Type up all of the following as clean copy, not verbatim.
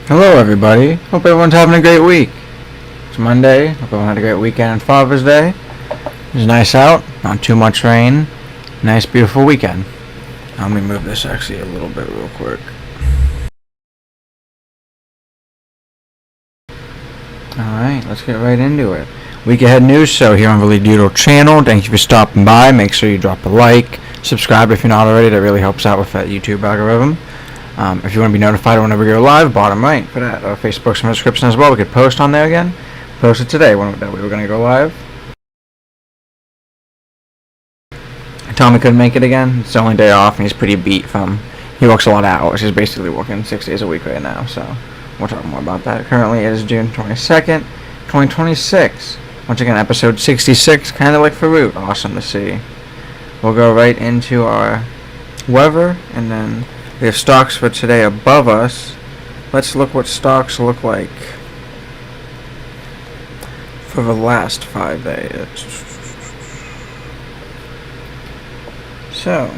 Hello everybody, hope everyone's having a great week. It's Monday, hope everyone had a great weekend on Father's Day. It's nice out, not too much rain, nice beautiful weekend. Let me move this actually a little bit real quick. Alright, let's get right into it. Week ahead news show here on the Lead Doodle channel. Thank you for stopping by. Make sure you drop a like, subscribe if you're not already, that really helps out with that YouTube algorithm. If you want to be notified whenever we go live, bottom right for that. Our Facebook's in the description as well. We could post on there again. Post it today when that we were going to go live. Tommy couldn't make it again. It's the only day off, and he's pretty beat from. He works a lot of hours. He's basically working 6 days a week right now. So we'll talk more about that. Currently, it is June 22nd, 2026. Once again, episode 66, kind of like Farouk. Awesome to see. We'll go right into our weather, and then we have stocks for today above us. Let's look what stocks look like for the last 5 days. So,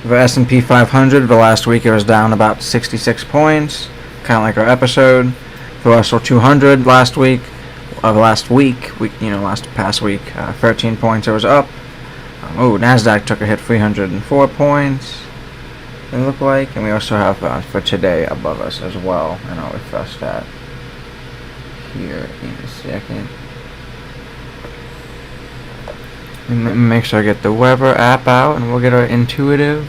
the S&P 500, the last week it was down about 66 points, kind of like our episode. The Russell 200 last past week, 13 points it was up. NASDAQ took a hit, 304 points. It look like, and we also have for today above us as well, and I'll refresh that here in a second. Make sure I get the weather app out, and we'll get our intuitive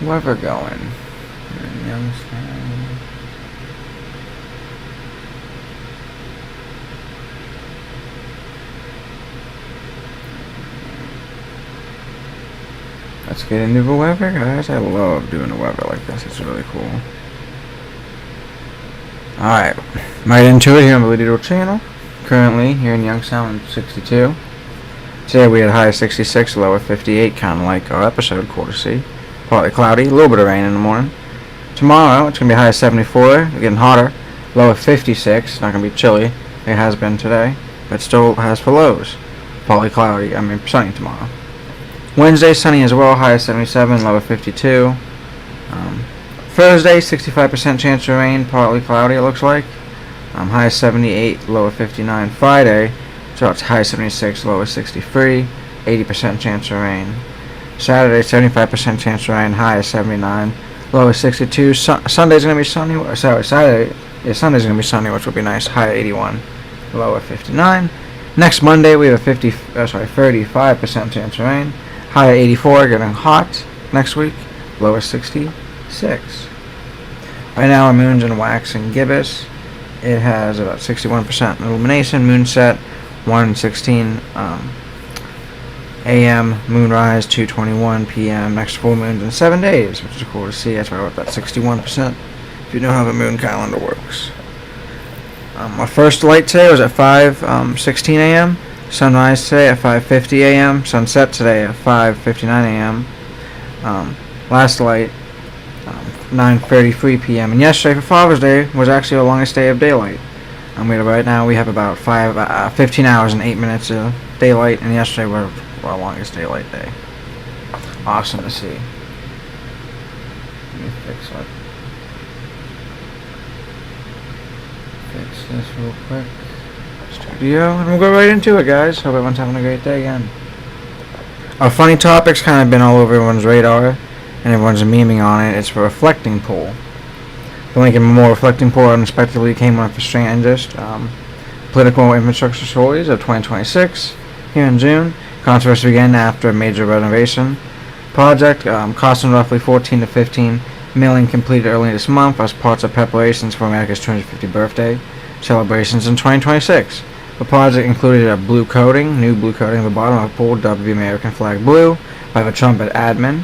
weather going. Let's get into the weather, guys. I love doing the weather like this. It's really cool. Alright, right into it here on the Doodle channel. Currently, here in Youngstown, 62. Today we had a high of 66, low of 58, kind of like our episode, courtesy. Partly cloudy, a little bit of rain in the morning. Tomorrow, it's going to be a high of 74, getting hotter. Low of 56, not going to be chilly. It has been today, but still has for lows. Partly cloudy, sunny tomorrow. Wednesday, sunny as well, high of 77, low of 52. Thursday, 65% chance of rain, partly cloudy it looks like. High of 78, low of 59. Friday, so it's high of 76, low of 63, 80% chance of rain. Saturday, 75% chance of rain, high of 79, low of 62. Sunday's going to be sunny, Sunday's going to be sunny, which will be nice, high of 81, low of 59. Next Monday, we have a 35% chance of rain. High of 84, getting hot next week. Low of 66. Right now, our moon's in wax and gibbous. It has about 61% illumination. Moon set 1:16 a.m. Moonrise 2:21 p.m. Next full moon's in 7 days, which is cool to see. That's why I wrote that 61%. If you know how the moon calendar works. Our first light today was at 5:16 a.m. Sunrise today at 5:50 a.m. Sunset today at 5:59 a.m. Last light 9:33 p.m. And yesterday for Father's Day was actually the longest day of daylight. Right now we have about 15 hours and 8 minutes of daylight, and yesterday was our longest daylight day. Awesome to see. Let me fix this real quick. Studio, and we'll go right into it, guys. Hope everyone's having a great day again. Our funny topic's kind of been all over everyone's radar, and everyone's memeing on it. It's the reflecting pool. The Lincoln Memorial reflecting pool unexpectedly came on for strangest political infrastructure stories of 2026 here in June. Controversy began after a major renovation project costing roughly 14 to 15 million completed early this month as parts of preparations for America's 250th birthday celebrations in 2026. The project included a new blue coating at the bottom of the pool dubbed the American flag blue by the Trump admin,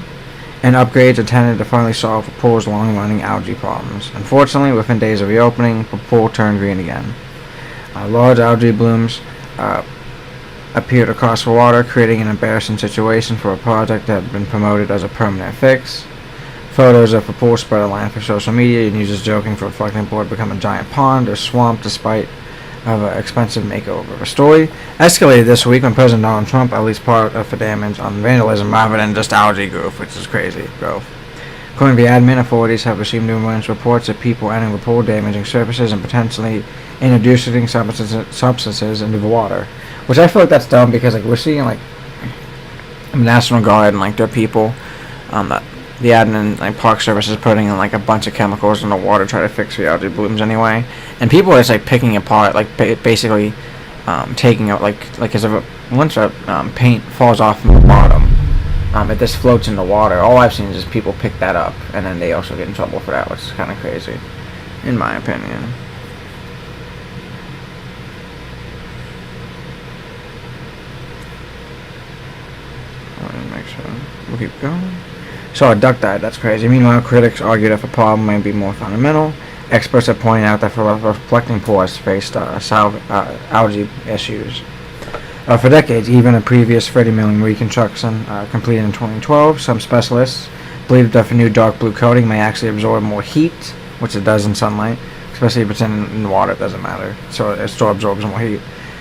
and upgrades intended to finally solve the pool's long-running algae problems. Unfortunately, within days of reopening, the pool turned green again. Large algae blooms appeared across the water, creating an embarrassing situation for a project that had been promoted as a permanent fix. Photos of the pool spread online for social media, and users joking for a reflecting pool had become a giant pond or swamp despite of an expensive makeover. The story escalated this week when President Donald Trump released part of the damage on vandalism rather than just algae growth, which is crazy growth. According to the admin, authorities have received numerous reports of people entering the pool, damaging surfaces, and potentially introducing substances into the water. Which I feel like that's dumb because like we're seeing like National Guard and like their people, the admin like Park Service is putting in like a bunch of chemicals in the water to try to fix the algae blooms anyway, and people are just like picking apart like basically taking out like as if once a paint falls off from the bottom, it just floats in the water. All I've seen is just people pick that up and then they also get in trouble for that, which is kind of crazy, in my opinion. Make sure we'll keep going. So a duck died, that's crazy. Meanwhile, critics argue that the problem may be more fundamental. Experts have pointed out that the reflecting pool has faced algae issues. For decades, even a previous 30 million reconstruction completed in 2012, some specialists believe that the new dark blue coating may actually absorb more heat, which it does in sunlight, especially if it's in water, it doesn't matter. So it still absorbs more heat,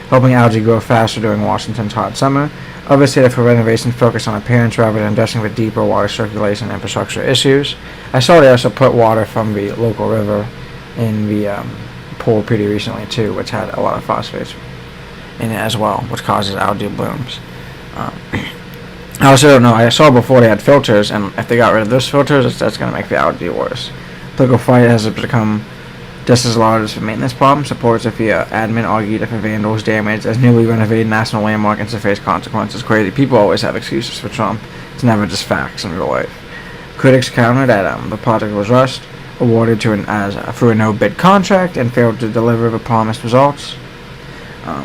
helping algae grow faster during Washington's hot summer. Others say that for renovation, focus on appearance rather than addressing the deeper water circulation and infrastructure issues. I saw they also put water from the local river in the pool pretty recently too, which had a lot of phosphates in it as well, which causes algae blooms. I also don't know, I saw before they had filters, and if they got rid of those filters, that's going to make the algae worse. Political fight has become just as large as the maintenance problem. Supporters of the admin argued if a vandal's damaged as newly renovated national landmark and to face consequences. Crazy. People always have excuses for Trump. It's never just facts in real life. Critics countered that the project was rushed, awarded to through a no-bid contract, and failed to deliver the promised results.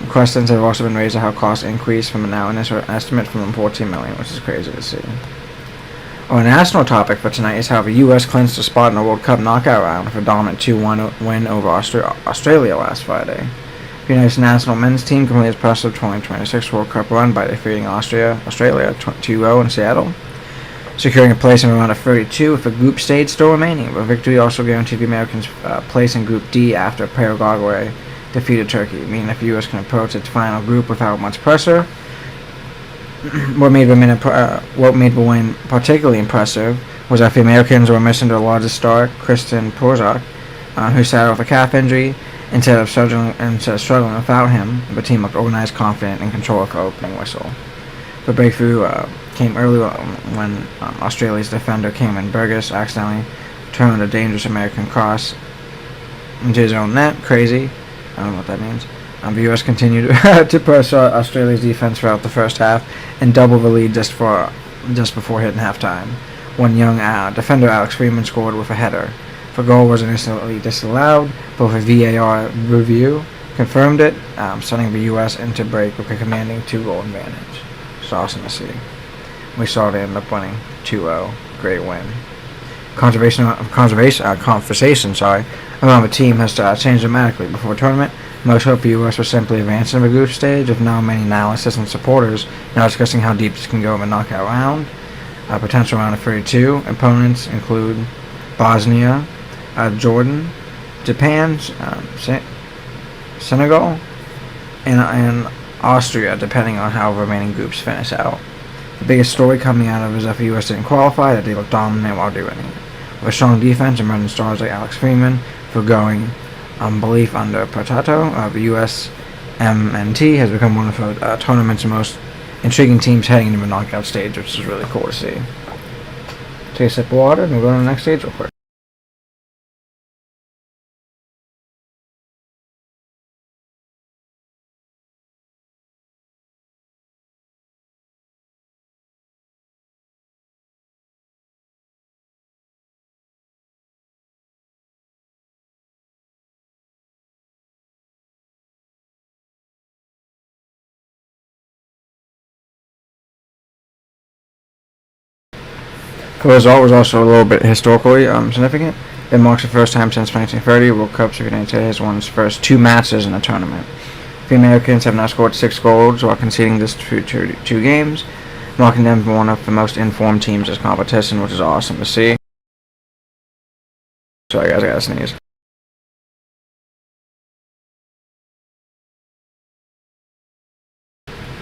Questions have also been raised of how costs increased from a now initial estimate from $14 million, which is crazy to see. A national topic for tonight is how the U.S. clinched a spot in the World Cup knockout round with a dominant 2-1 win over Australia last Friday. The United national men's team completed its impressive 2026 World Cup run by defeating Australia 2-0 in Seattle, securing a place in the round of 32 with a group stage still remaining. The victory also guaranteed the Americans place in Group D after Paraguay defeated Turkey, meaning that the U.S. can approach its final group without much pressure. What made the win particularly impressive was that the Americans were missing their largest star, Kristen Porzak, who sat with a calf injury. Instead of struggling without him, the team looked organized, confident, and control of the opening whistle. The breakthrough came early when Australia's defender Cameron Burgess accidentally turned a dangerous American cross into his own net. Crazy. I don't know what that means. The U.S. continued to press Australia's defense throughout the first half and double the lead just before hitting halftime. One young defender, Alex Freeman, scored with a header. The goal was initially disallowed, but a VAR review confirmed it, sending the U.S. into break with a commanding 2-goal advantage. It's awesome to see. We saw they end up winning 2-0. Great win. Conversation around the team has changed dramatically before the tournament. Most hope the U.S. will simply advance in the group stage, with now many analysts and supporters now discussing how deep this can go in the knockout round. Potential round of 32 opponents include Bosnia, Jordan, Japan, Senegal, and Austria, depending on how the remaining groups finish out. The biggest story coming out of it is that the U.S. didn't qualify, that they looked dominant while doing it. With a strong defense and emerging stars like Alex Freeman, foregoing belief under Potato, the U.S. MNT has become one of the tournament's most intriguing teams heading into the knockout stage, which is really cool to see. Take a sip of water and we'll go to the next stage real quick. The result was also a little bit historically significant. It marks the first time since 1930 World Cup Secretary has won its first 2 matches in a tournament. The Americans have now scored 6 goals while conceding this through 2 games, marking them one of the most informed teams in this competition, which is awesome to see. Sorry guys, I gotta sneeze.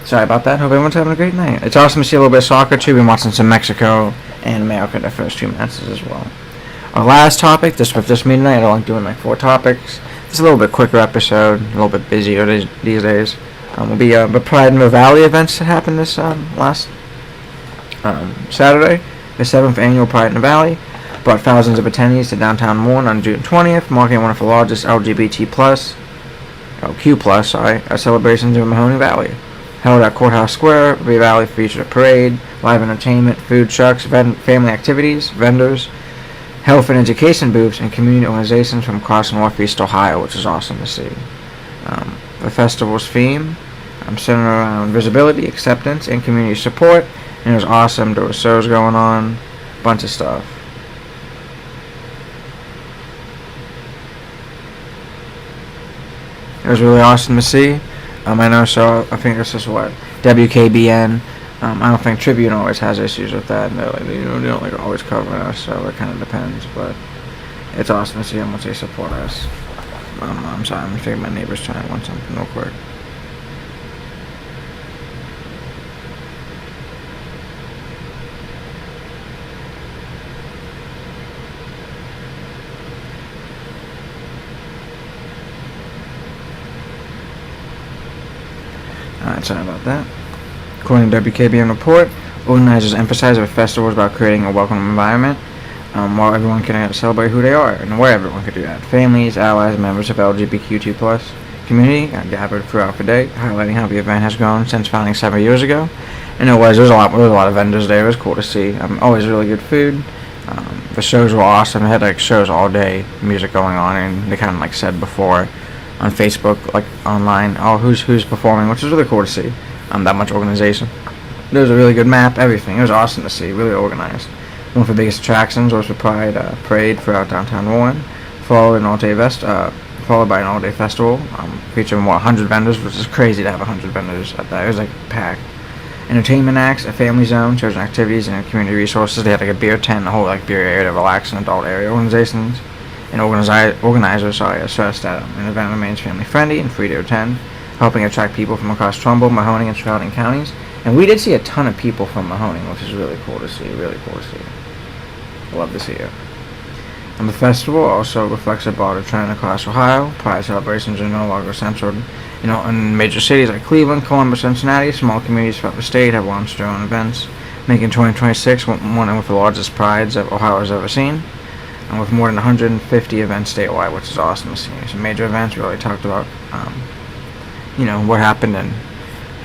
Sorry about that. Hope everyone's having a great night. It's awesome to see a little bit of soccer too. Been watching some Mexico and America their first 2 matches as well. Our last topic, with this meeting tonight, I don't like doing like 4 topics. It's a little bit quicker episode, a little bit busier these days. Will be the Pride in the Valley events that happened this last Saturday. The 7th annual Pride in the Valley brought thousands of attendees to downtown Warren on June 20th, marking one of the largest Q+, celebrations in Mahoning Valley. Held at Courthouse Square, the Valley featured a parade, live entertainment, food trucks, family activities, vendors, health and education booths, and community organizations from across Northeast Ohio, which is awesome to see. The festival's theme centered around visibility, acceptance, and community support, and it was awesome. There were shows going on, a bunch of stuff. It was really awesome to see. I know, so I think this is what WKBN. I don't think Tribune always has issues with that. And they don't like always covering us, so it kind of depends. But it's awesome to see how much they support us. I'm sorry, I'm thinking my neighbor's trying to want something real quick. Alright, sorry about that. According to WKBN report, organizers emphasize that the festival is about creating a welcoming environment while everyone can celebrate who they are and where everyone could do that. Families, allies, members of LGBTQ+ community gathered throughout the day, highlighting how the event has grown since founding 7 years ago. And there was a lot of vendors there. It was cool to see. Always really good food. The shows were awesome. They had like shows all day, music going on, and they kind of like said before on Facebook, like online, who's performing, which is really cool to see. That much organization. There was a really good map, everything. It was awesome to see, really organized. One of the biggest attractions was the Pride Parade throughout downtown Warren, followed by an all-day festival featuring more 100 vendors, which is crazy to have 100 vendors at that. It was like packed. Entertainment acts, a family zone, children activities, and community resources. They had like a beer tent, a whole like beer area to relax, and adult area organizations. And organizers stressed that an event remains family-friendly and free to attend, helping attract people from across Trumbull, Mahoning, and surrounding counties. And we did see a ton of people from Mahoning, which is really cool to see. Love to see it. And the festival also reflects a broader trend across Ohio. Pride celebrations are no longer centered, in major cities like Cleveland, Columbus, Cincinnati. Small communities throughout the state have launched their own events, making 2026 one of the largest prides that Ohio has ever seen. And with more than 150 events statewide, which is awesome to see. Some major events we already talked about, what happened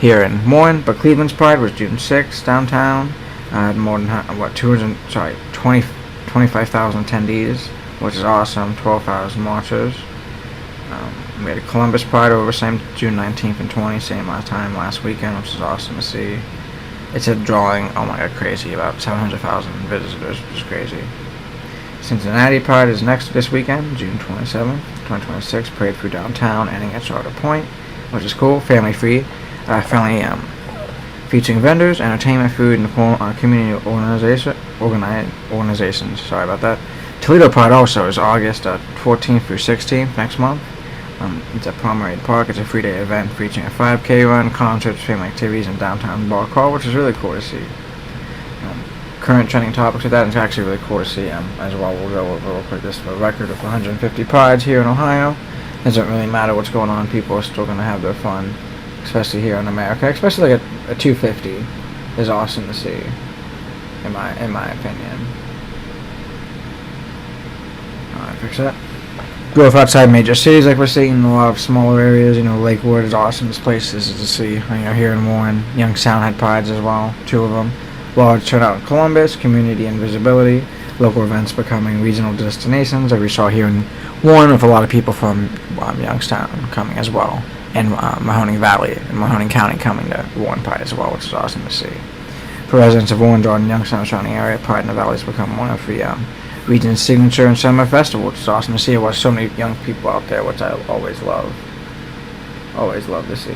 here in Warren. But Cleveland's Pride was June 6th downtown. Had more than 25,000 attendees, which is awesome. 12,000 marchers. We had a Columbus Pride over same June 19th and 20th, same last weekend, which is awesome to see. It's a drawing, oh my god, crazy, about 700,000 visitors, which is crazy. Cincinnati Pride is next this weekend, June 27th, 2026. Parade through downtown, ending at Charter Point, which is cool. Family friendly, featuring vendors, entertainment, food, and community organizations. Sorry about that. Toledo Pride also is August 14th through 16th next month. It's at Promenade Park. It's a 3-day event featuring a 5K run, concerts, family activities, and downtown bar crawl, which is really cool to see. Current trending topics with that, and it's actually really cool to see as well. We'll go over real quick. This is a record of 150 prides here in Ohio. It doesn't really matter what's going on. People are still going to have their fun, especially here in America. Especially like a 250 is awesome to see, in my opinion. Alright, fix that. Growth outside major cities, like we're seeing in a lot of smaller areas. Lakewood is awesome. This place is to see. Here in Warren, Youngstown had prides as well, 2 of them. Large turnout in Columbus, community and visibility, local events becoming regional destinations, as we saw here in Warren, with a lot of people from Youngstown coming as well, and Mahoning Valley and Mahoning County coming to Warren Pride as well, which is awesome to see. For residents of Warren, Jordan, Youngstown, and surrounding area, Pride in the Valley has become one of the region's signature and summer festival, which is awesome to see. There so many young people out there, which I always love to see.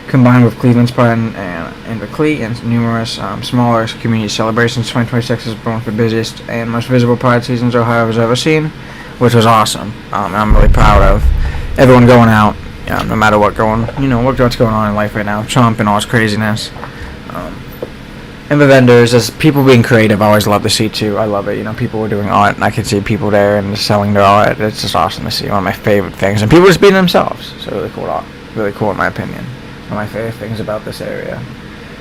Combined with Cleveland's Pride and the Clee and numerous smaller community celebrations, 2026 is one of the busiest and most visible Pride seasons Ohio has ever seen, which was awesome. I'm really proud of everyone going out, no matter what's going on in life right now, Trump and all his craziness. and the vendors, as people being creative, I always love to see too. I love it. You know, people were doing art, and I could see people there and selling their art. It's just awesome to see. One of my favorite things, and people just being themselves. So really cool, really cool in my opinion. One of my favorite things about this area.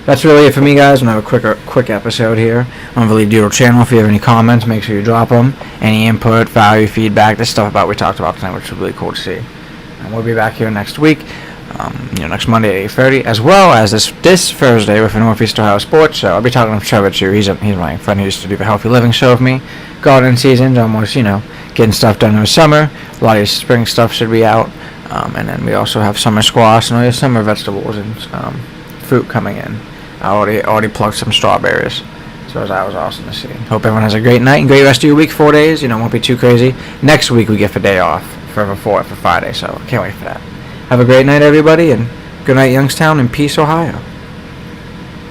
That's really it for me, guys. I'm gonna have a quick episode here. I'm gonna leave your channel. If you have any comments, make sure you drop them. Any input, value, feedback, this stuff about we talked about tonight, which is really cool to see. And we'll be back here next week. Next Monday at 8:30, as well as this Thursday with the Northeast Ohio Sports Show. I'll be talking to Trevor too. He's my friend who used to do the Healthy Living Show with me. Garden season's almost, getting stuff done in the summer. A lot of spring stuff should be out. And then we also have summer squash and all your summer vegetables and fruit coming in. I already plugged some strawberries. So that was awesome to see. Hope everyone has a great night and great rest of your week. 4 days, won't be too crazy. Next week we get the day off for Friday, so can't wait for that. Have a great night, everybody, and good night, Youngstown, and peace, Ohio.